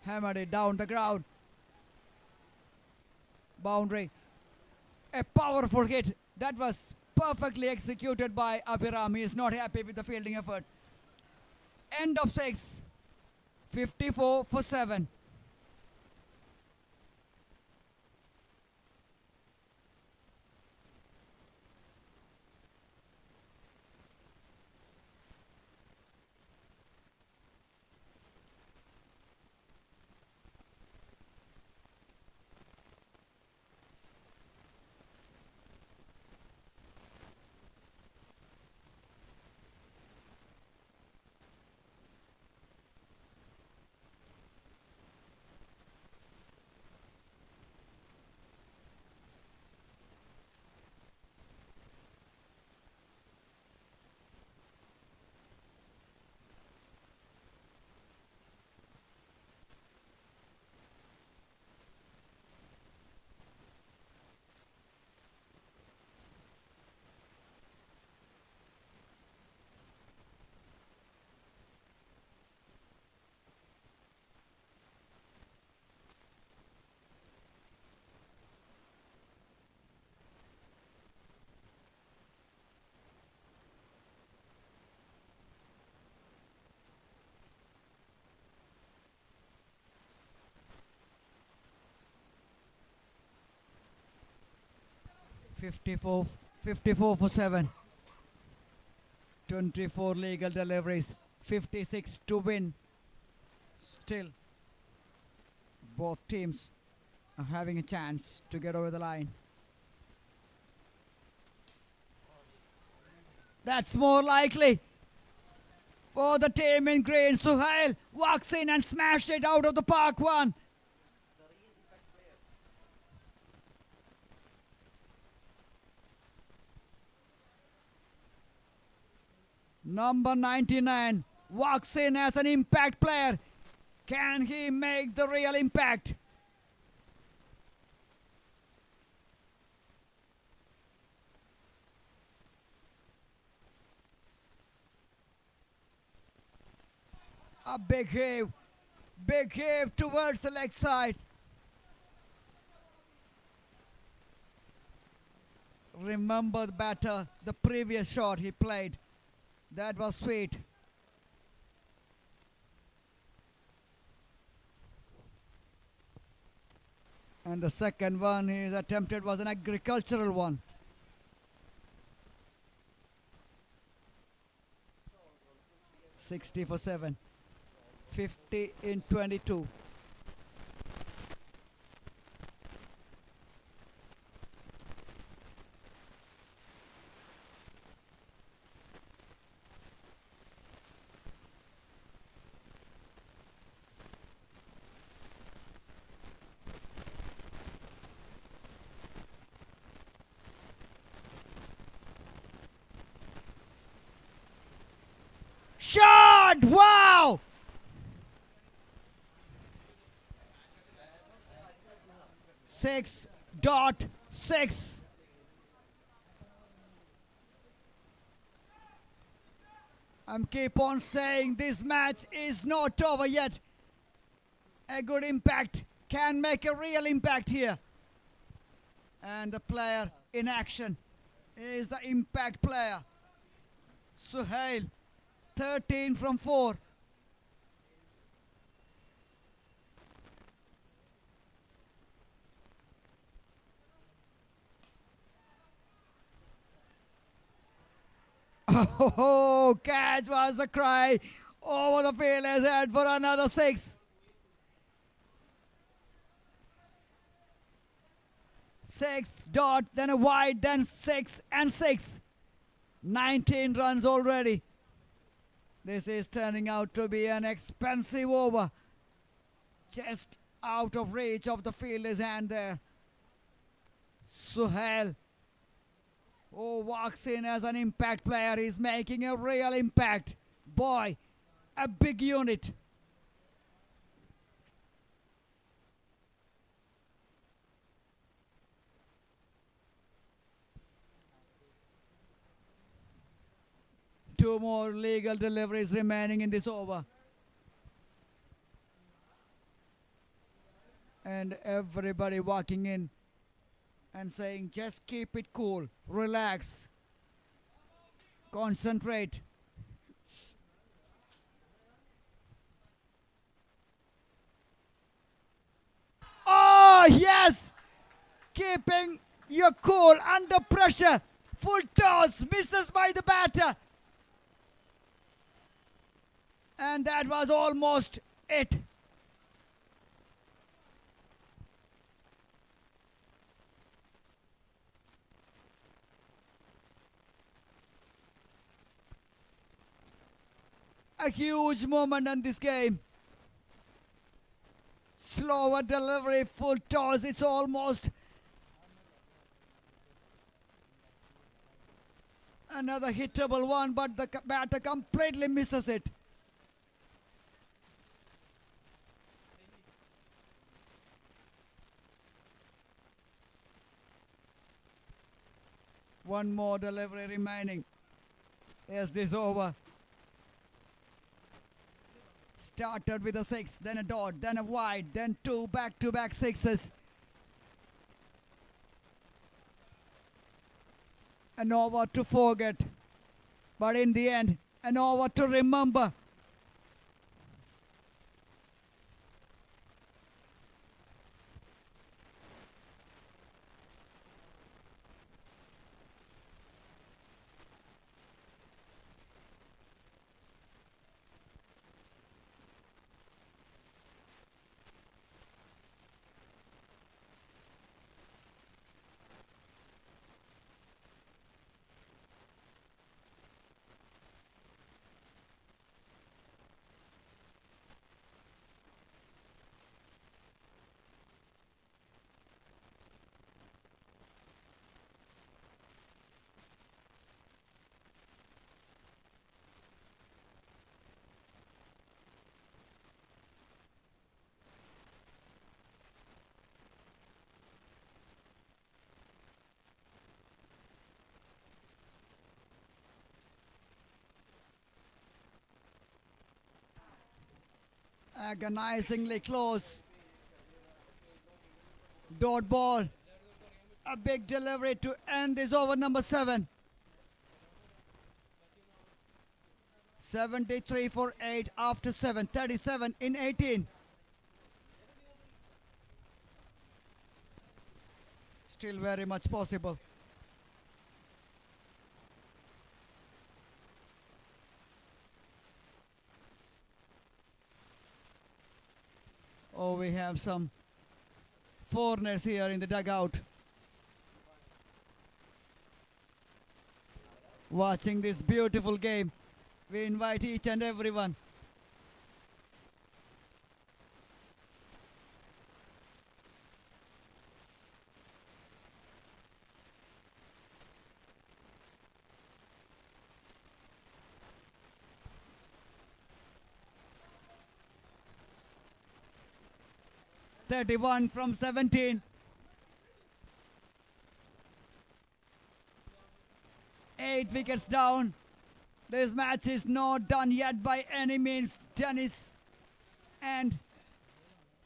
Hammered it down the ground. Boundary. A powerful hit. That was perfectly executed by Abhiram. He is not happy with the fielding effort. End of 6. 54 for 7. Fifty-four for 7. 24 legal deliveries. 56 to win. Still, both teams are having a chance to get over the line. That's more likely for the team in green. Suhail walks in and smashed it out of the park. One. Number 99 walks in as an impact player. Can he make the real impact? A big heave towards the leg side. Remember the batter, the previous shot he played. That was sweet. And the second one he attempted was an agricultural one. $60 for 7. 50 in 22. Shot! Wow! .6. I'm keep on saying this match is not over yet. A good impact can make a real impact here. And the player in action is the impact player. Suhail, 13 from 4. Oh, catch was the cry over the fielder's head for another 6. 6 dot, then a wide, then 6 and 6. 19 runs already. This is turning out to be an expensive over. Just out of reach of the fielder's hand there. Suhail, who walks in as an impact player, is making a real impact. Boy, a big unit. Two more legal deliveries remaining in this over. And everybody walking in and saying, just keep it cool, relax, concentrate. Oh, yes! Keeping your cool under pressure. Full toss, misses by the batter. And that was almost it. A huge moment in this game. Slower delivery, full toss. It's almost another hittable one, but the batter completely misses it. One more delivery remaining. Is this over? Started with a 6, then a dot, then a wide, then 2 back-to-back sixes. An over to forget, but in the end, an over to remember. Agonizingly close. Dot ball. A big delivery to end this over number 7. 73 for 8 after 7. 37 in 18. Still very much possible. Oh, we have some foreigners here in the dugout. Watching this beautiful game. We invite each and everyone. (31 from 17). 8 wickets down. This match is not done yet by any means. Dennis and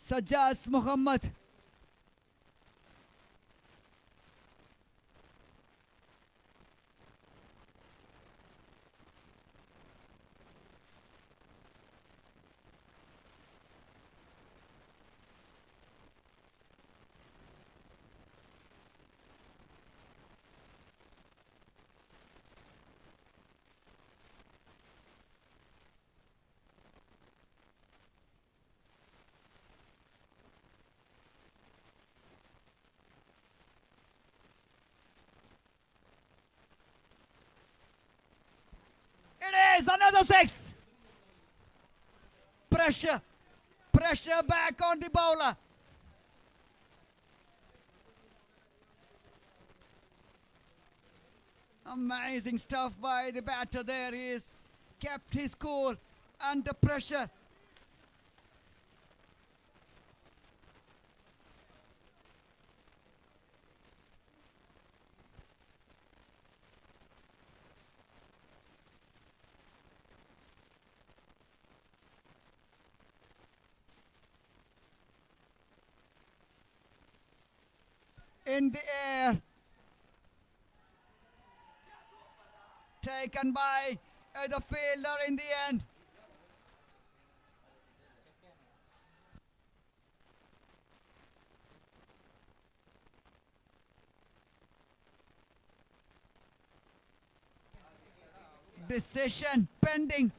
Sajaz Muhammad. the 6. Pressure. Pressure back on the bowler. Amazing stuff by the batter there. He is kept his cool under pressure. In the air. Taken by the fielder in the end. Decision pending.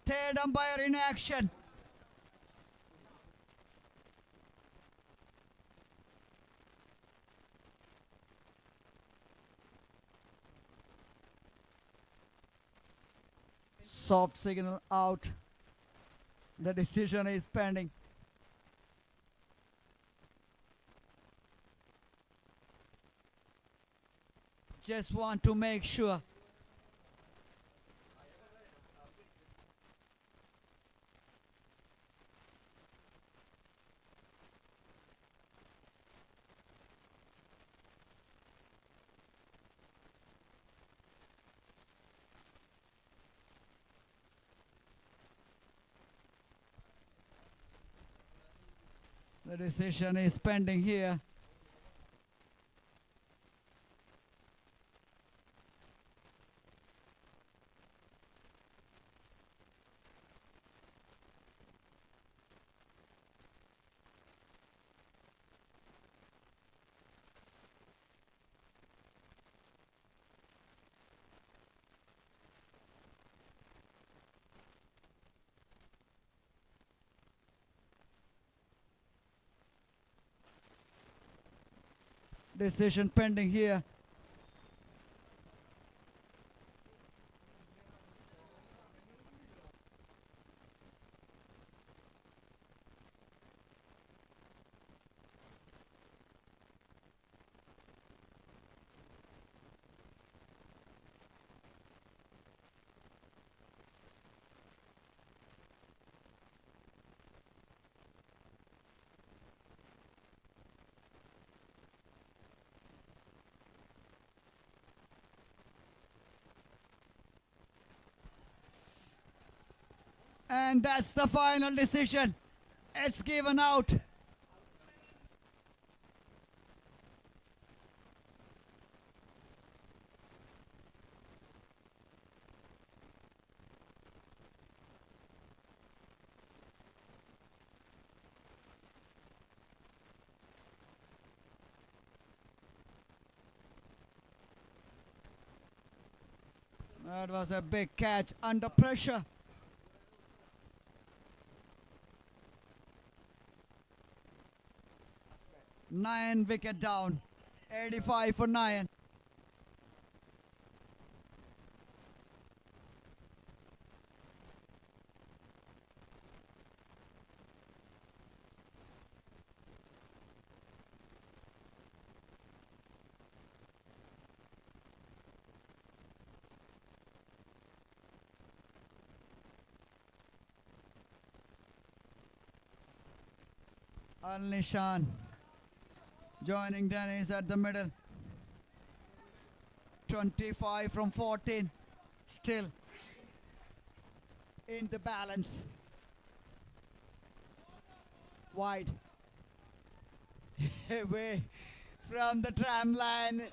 Third umpire in action. Soft signal out. The decision is pending. Just want to make sure. The decision is pending here. Decision pending here. And that's the final decision. It's given out. That was a big catch under pressure. Nine wicket down. 85 for 9. Al-Nishan joining Dennis at the middle. 25 from 14. Still in the balance. Wide. Away from the tram line.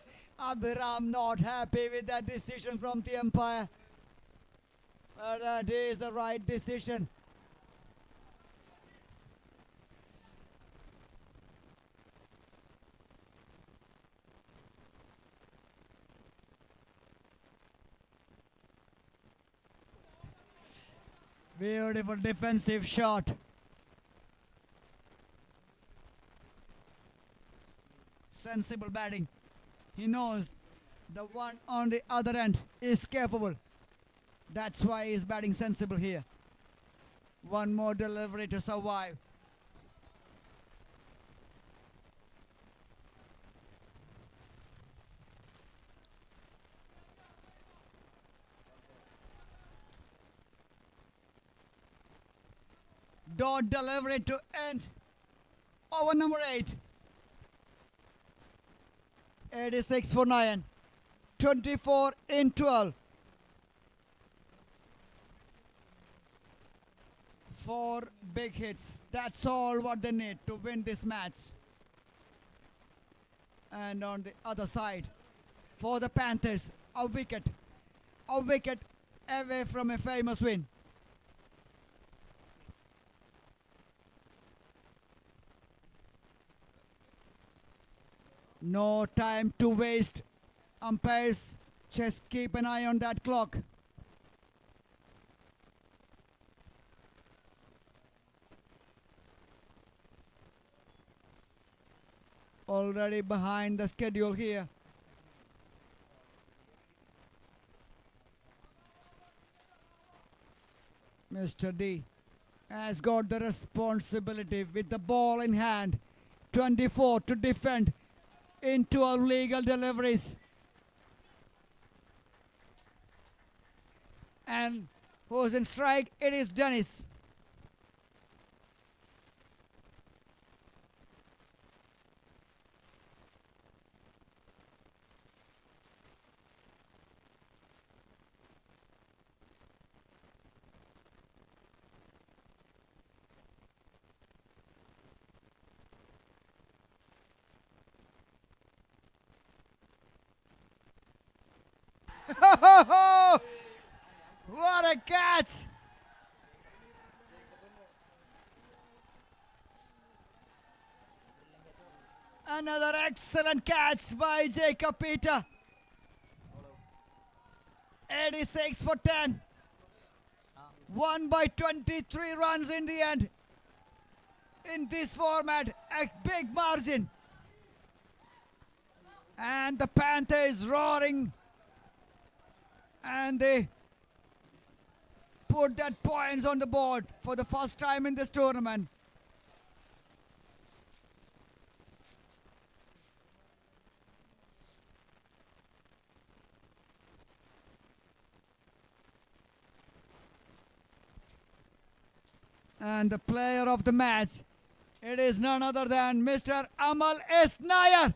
Abhiram not happy with that decision from the umpire. But that is the right decision. Beautiful defensive shot. Sensible batting. He knows the one on the other end is capable. That's why he's batting sensible here. One more delivery to survive. Dot delivery to end over number 8. 86 for 9. 24 in 12. 4 big hits. That's all what they need to win this match. And on the other side, for the Panthers, a wicket away from a famous win. No time to waste. Umpires, just keep an eye on that clock. Already behind the schedule here. Mr. D has got the responsibility with the ball in hand. 24 to defend in 12 legal deliveries. And who's in strike? It is Dennis. What a catch! Another excellent catch by Jacob Peter. 86 for 10. Won by 23 runs in the end. In this format, a big margin. And the Panthers roaring. And they put that points on the board for the first time in this tournament. And the player of the match, it is none other than Mr. Amal S. Nair.